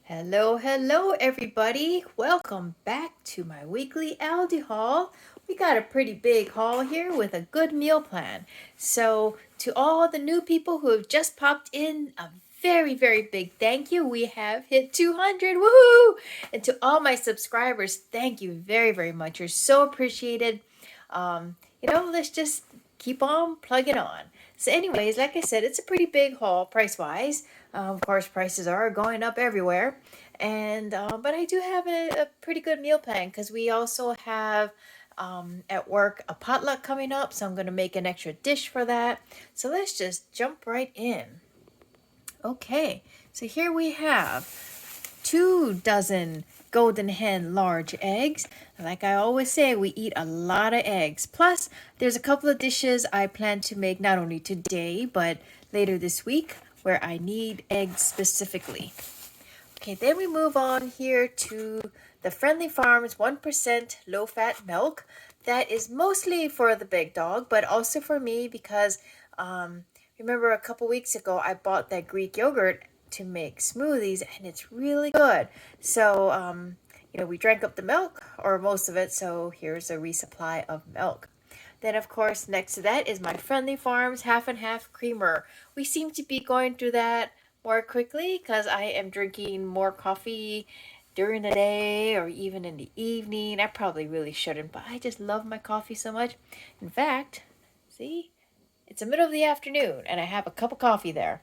Hello, hello, everybody. Welcome back to my weekly Aldi haul. We got a pretty big haul here with a good meal plan. So, to all the new people who have just popped in, a very, very big thank you. We have hit 200. Woohoo! And to all my subscribers, thank you very, very much. You're so appreciated. Let's just keep on plugging on. So, anyways, like I said, it's a pretty big haul price wise. Of course, prices are going up everywhere, and but I do have a pretty good meal plan because we also have at work a potluck coming up, so I'm going to make an extra dish for that. So let's just jump right in. Okay, so here we have 2 dozen golden hen large eggs. Like I always say, we eat a lot of eggs. Plus, there's a couple of dishes I plan to make not only today, but later this week where I need eggs specifically. Okay, then we move on here to the Friendly Farms 1% low-fat milk. That is mostly for the big dog, but also for me because remember a couple weeks ago I bought that Greek yogurt to make smoothies, and it's really good. So, we drank up the milk, or most of it, so here's a resupply of milk. Then, of course, next to that is my Friendly Farms half and half creamer. We seem to be going through that more quickly because I am drinking more coffee during the day or even in the evening. I probably really shouldn't, but I just love my coffee so much. In fact, see, it's the middle of the afternoon and I have a cup of coffee there.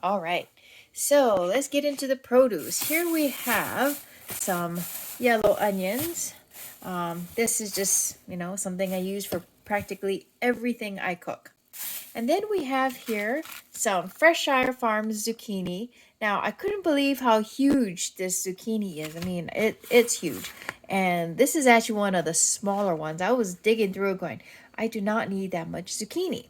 All right, so let's get into the produce. Here we have some yellow onions. This is just, something I use for practically everything I cook. And then we have here some Freshshire Farms zucchini. Now, I couldn't believe how huge this zucchini is. I mean, it's huge. And this is actually one of the smaller ones. I was digging through it going, I do not need that much zucchini.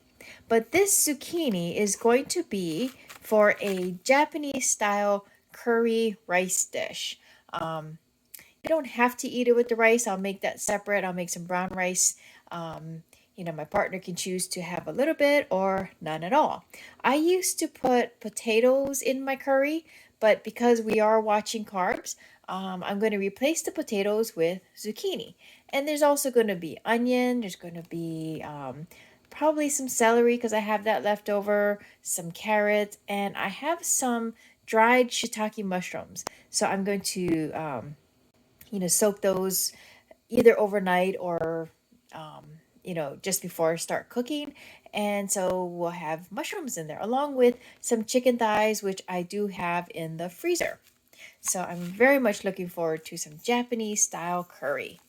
But this zucchini is going to be for a Japanese style curry rice dish. You don't have to eat it with the rice. I'll make that separate. I'll make some brown rice. My partner can choose to have a little bit or none at all. I used to put potatoes in my curry, but because we are watching carbs, I'm going to replace the potatoes with zucchini. And there's also going to be onion. There's going to be probably some celery because I have that left over, some carrots, and I have some dried shiitake mushrooms. So I'm going to soak those either overnight or, just before I start cooking. And so we'll have mushrooms in there along with some chicken thighs, which I do have in the freezer. So I'm very much looking forward to some Japanese style curry.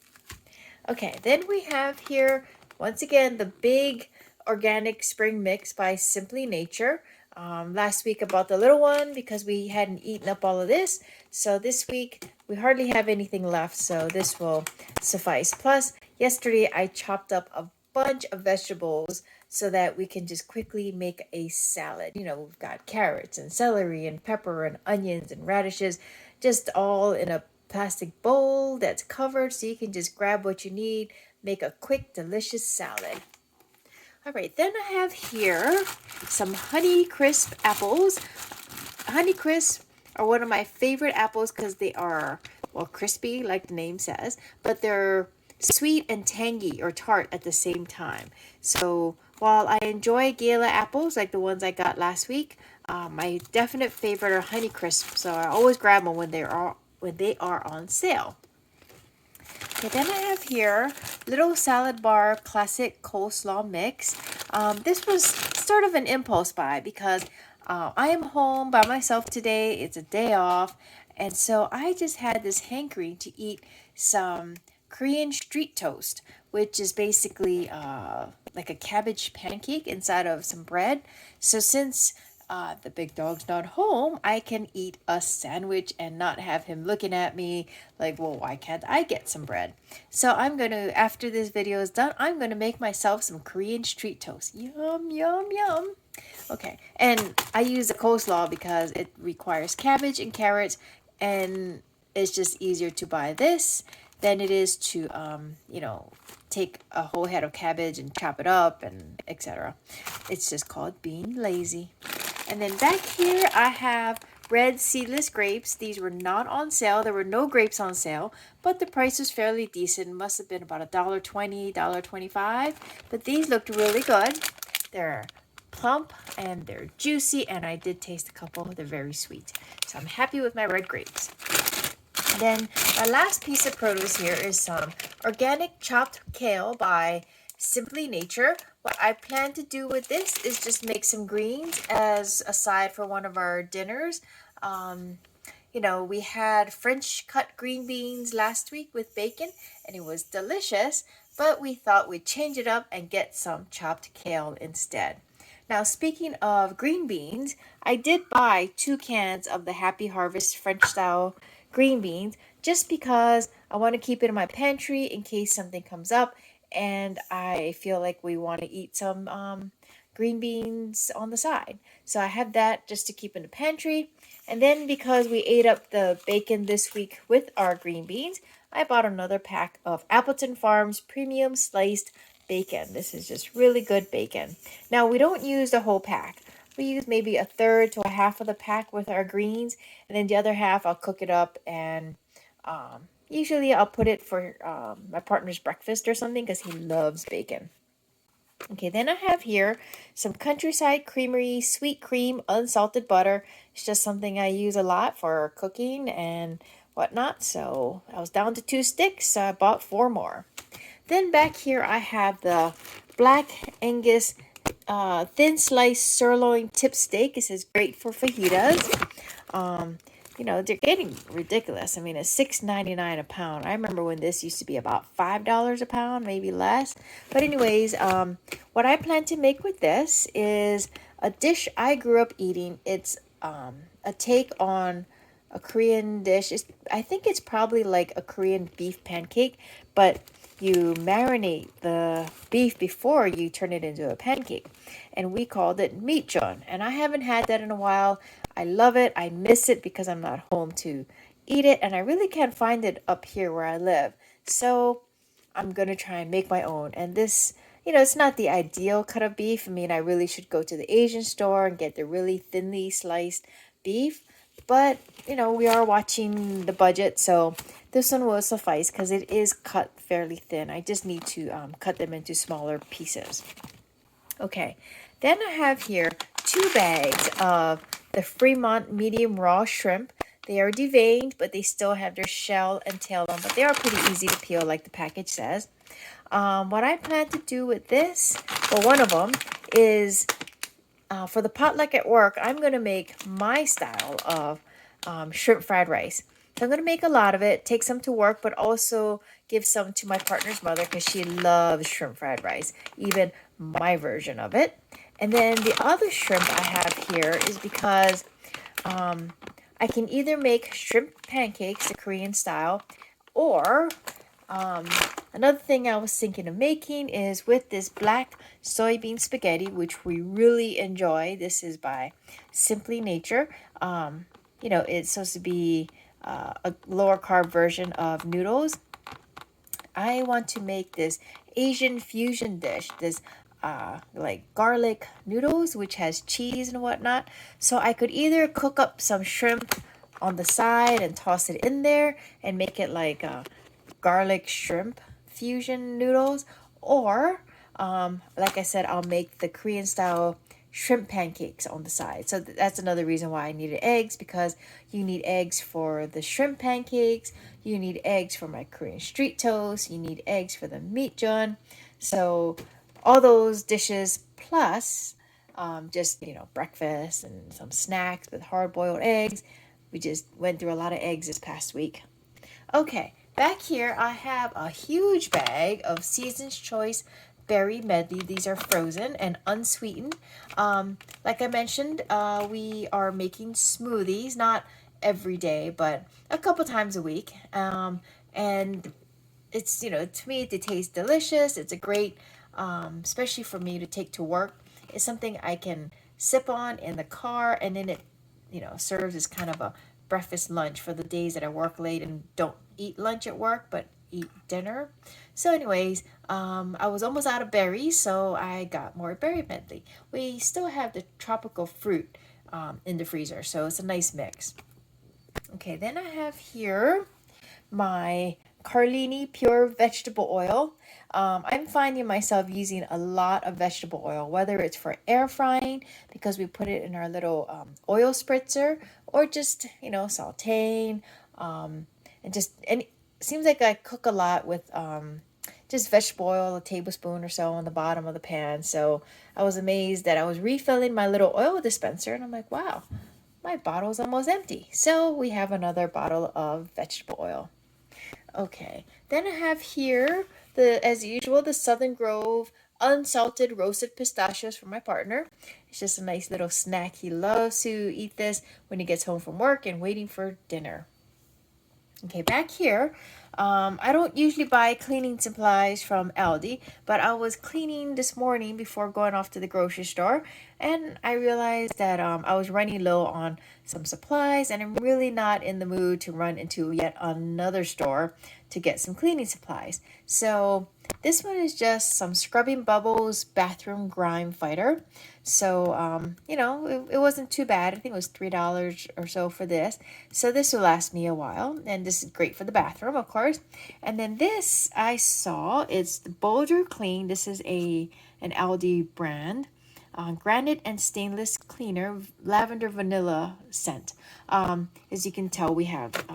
Okay, then we have here, once again, the big organic spring mix by Simply Nature. Last week I bought the little one because we hadn't eaten up all of this. So this week we hardly have anything left, so this will suffice. Plus, yesterday I chopped up a bunch of vegetables so that we can just quickly make a salad. We've got carrots and celery and pepper and onions and radishes, just all in a plastic bowl that's covered so you can just grab what you need, make a quick, delicious salad. All right, then I have here some Honey Crisp apples. Honey Crisp are one of my favorite apples because they are, well, crispy, like the name says, but they're sweet and tangy or tart at the same time. So while I enjoy Gala apples, like the ones I got last week, my definite favorite are Honey Crisp. So I always grab them when they are on sale. Okay, then I have here Little Salad Bar Classic Coleslaw Mix. This was sort of an impulse buy because I am home by myself today. It's a day off. And so I just had this hankering to eat some Korean street toast, which is basically like a cabbage pancake inside of some bread. So since the big dog's not home, I can eat a sandwich and not have him looking at me like, well, why can't I get some bread? So I'm going to, after this video is done, I'm going to make myself some Korean street toast. Yum, yum, yum. Okay, and I use the coleslaw because it requires cabbage and carrots, and it's just easier to buy this than it is to, take a whole head of cabbage and chop it up and etc. It's just called being lazy. And then back here I have red seedless grapes. These were not on sale. There were no grapes on sale, but the price was fairly decent. Must have been about $1.20, $1.25. But these looked really good. They're plump and they're juicy, and I did taste a couple. They're very sweet. So I'm happy with my red grapes. Then my last piece of produce here is some organic chopped kale by Simply Nature. What I plan to do with this is just make some greens as a side for one of our dinners. We had French cut green beans last week with bacon, and it was delicious, but we thought we'd change it up and get some chopped kale instead. Now, speaking of green beans, I did buy 2 cans of the Happy Harvest French style green beans just because I want to keep it in my pantry in case something comes up and I feel like we want to eat some green beans on the side. So I have that just to keep in the pantry. And then because we ate up the bacon this week with our green beans, I bought another pack of Appleton Farms premium sliced bacon. This is just really good bacon. Now, we don't use the whole pack. We use maybe a third to a half of the pack with our greens, and then the other half I'll cook it up, and usually I'll put it for my partner's breakfast or something because he loves bacon. Okay, then I have here some Countryside Creamery sweet cream unsalted butter. It's just something I use a lot for cooking and whatnot. So I was down to 2 sticks, so I bought 4 more. Then back here I have the Black Angus thin sliced sirloin tip steak. It says great for fajitas. They're getting ridiculous. I mean, it's $6.99 a pound. I remember when this used to be about $5 a pound, maybe less. But anyways, what I plan to make with this is a dish I grew up eating. It's a take on a Korean dish. I think it's probably like a Korean beef pancake, but you marinate the beef before you turn it into a pancake. And we called it meatjeon. And I haven't had that in a while. I love it. I miss it because I'm not home to eat it. And I really can't find it up here where I live. So I'm going to try and make my own. And this, it's not the ideal cut of beef. I mean, I really should go to the Asian store and get the really thinly sliced beef. But, we are watching the budget, so this one will suffice because it is cut fairly thin. I just need to cut them into smaller pieces. Okay, then I have here 2 bags of the Fremont medium raw shrimp. They are deveined, but they still have their shell and tail on, but they are pretty easy to peel like the package says. What I plan to do with this, well, one of them is for the potluck at work, I'm going to make my style of shrimp fried rice. So I'm going to make a lot of it, take some to work, but also give some to my partner's mother because she loves shrimp fried rice, even my version of it. And then the other shrimp I have here is because I can either make shrimp pancakes, the Korean style, or another thing I was thinking of making is with this black soybean spaghetti, which we really enjoy. This is by Simply Nature. It's supposed to be a lower carb version of noodles. I want to make this Asian fusion dish, this like garlic noodles, which has cheese and whatnot. So I could either cook up some shrimp on the side and toss it in there and make it like garlic shrimp fusion noodles, or like I said, I'll make the Korean style shrimp pancakes on the side. So that's another reason why I needed eggs, because you need eggs for the shrimp pancakes, you need eggs for my Korean street toast, you need eggs for the meatjeon. So all those dishes plus just breakfast and some snacks with hard-boiled eggs. We just went through a lot of eggs this past week. Okay, back here I have a huge bag of Season's Choice berry medley. These are frozen and unsweetened. Like I mentioned, we are making smoothies, not every day, but a couple times a week. And it's, to me, it tastes delicious. It's a great, especially for me to take to work. It's something I can sip on in the car, and then it, serves as kind of a breakfast lunch for the days that I work late and don't eat lunch at work, but eat dinner. So anyways, I was almost out of berries, so I got more berry medley. We still have the tropical fruit in the freezer. So it's a nice mix. Okay, then I have here my Carlini pure vegetable oil. I'm finding myself using a lot of vegetable oil, whether it's for air frying because we put it in our little oil spritzer, or just sauteing, and it seems like I cook a lot with just vegetable oil, a tablespoon or so on the bottom of the pan. So I was amazed that I was refilling my little oil dispenser, and I'm like, wow, my bottle is almost empty. So we have another bottle of vegetable oil. Okay, then I have here, as usual, the Southern Grove unsalted roasted pistachios for my partner. It's just a nice little snack. He loves to eat this when he gets home from work and waiting for dinner. Okay, back here, I don't usually buy cleaning supplies from Aldi, but I was cleaning this morning before going off to the grocery store, and I realized that I was running low on some supplies, and I'm really not in the mood to run into yet another store to get some cleaning supplies. So this one is just some Scrubbing Bubbles bathroom grime fighter. So, it wasn't too bad. I think it was $3 or so for this. So this will last me a while. And this is great for the bathroom, of course. And then this I saw, it's the Boulder Clean. This is an Aldi brand. Granite and stainless cleaner, lavender vanilla scent. As you can tell, we have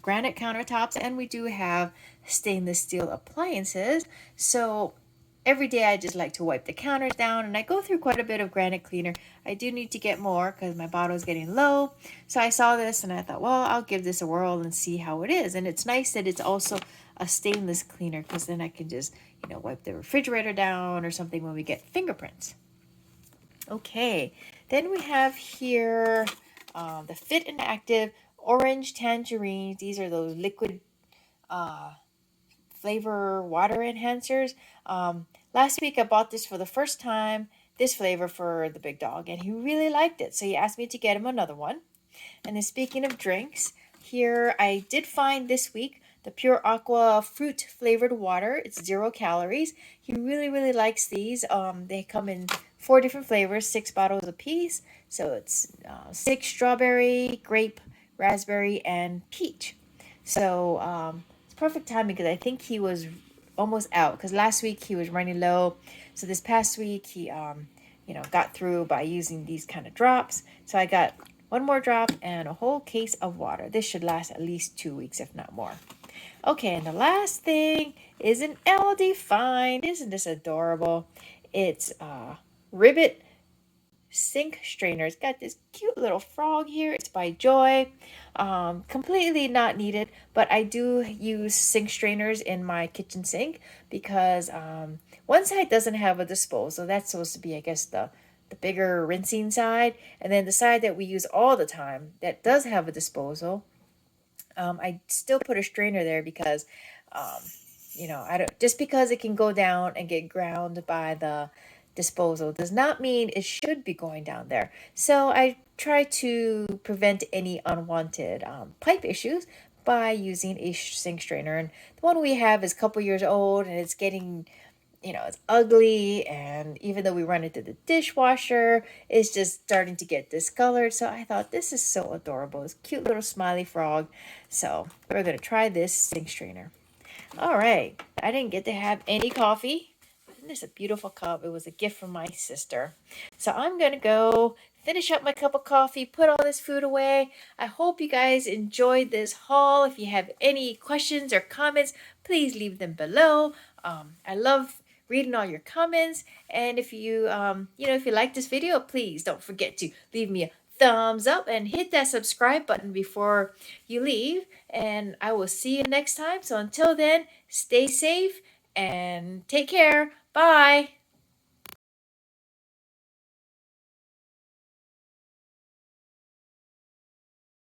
granite countertops, and we do have stainless steel appliances. So every day I just like to wipe the counters down, and I go through quite a bit of granite cleaner. I do need to get more because my bottle is getting low. So I saw this and I thought, well, I'll give this a whirl and see how it is. And it's nice that it's also a stainless cleaner, because then I can just wipe the refrigerator down or something when we get fingerprints. Okay, then we have here the Fit and Active Orange Tangerine. These are those liquid flavor water enhancers. Last week I bought this for the first time, this flavor for the big dog, and he really liked it. So he asked me to get him another one. And then speaking of drinks, here I did find this week the Pure Aqua fruit flavored water. It's 0 calories. He really, really likes these. They come in 4 different flavors, 6 bottles a piece. So it's 6 strawberry, grape, raspberry, and peach. So it's perfect timing because I think he was almost out, because last week he was running low. So this past week he got through by using these kind of drops. So I got 1 more drop and a whole case of water. This should last at least 2 weeks, if not more. Okay, and the last thing is an Aldi find. Isn't this adorable? It's Ribbit sink strainer. It's got this cute little frog here. It's by Joy. Completely not needed, but I do use sink strainers in my kitchen sink because one side doesn't have a disposal. That's supposed to be, I guess, the bigger rinsing side, and then the side that we use all the time that does have a disposal, I still put a strainer there because I don't, just because it can go down and get ground by the disposal does not mean it should be going down there. So I try to prevent any unwanted pipe issues by using a sink strainer. And the one we have is a couple years old, and it's getting, it's ugly, and even though we run it through the dishwasher, it's just starting to get discolored. So I thought, this is so adorable. This cute little smiley frog. So we're going to try this sink strainer. All right. I didn't get to have any coffee. Isn't this a beautiful cup? It was a gift from my sister. So I'm going to go finish up my cup of coffee, put all this food away. I hope you guys enjoyed this haul. If you have any questions or comments, please leave them below. I love reading all your comments. And if you, if you like this video, please don't forget to leave me a thumbs up and hit that subscribe button before you leave. And I will see you next time. So until then, stay safe and take care. Bye.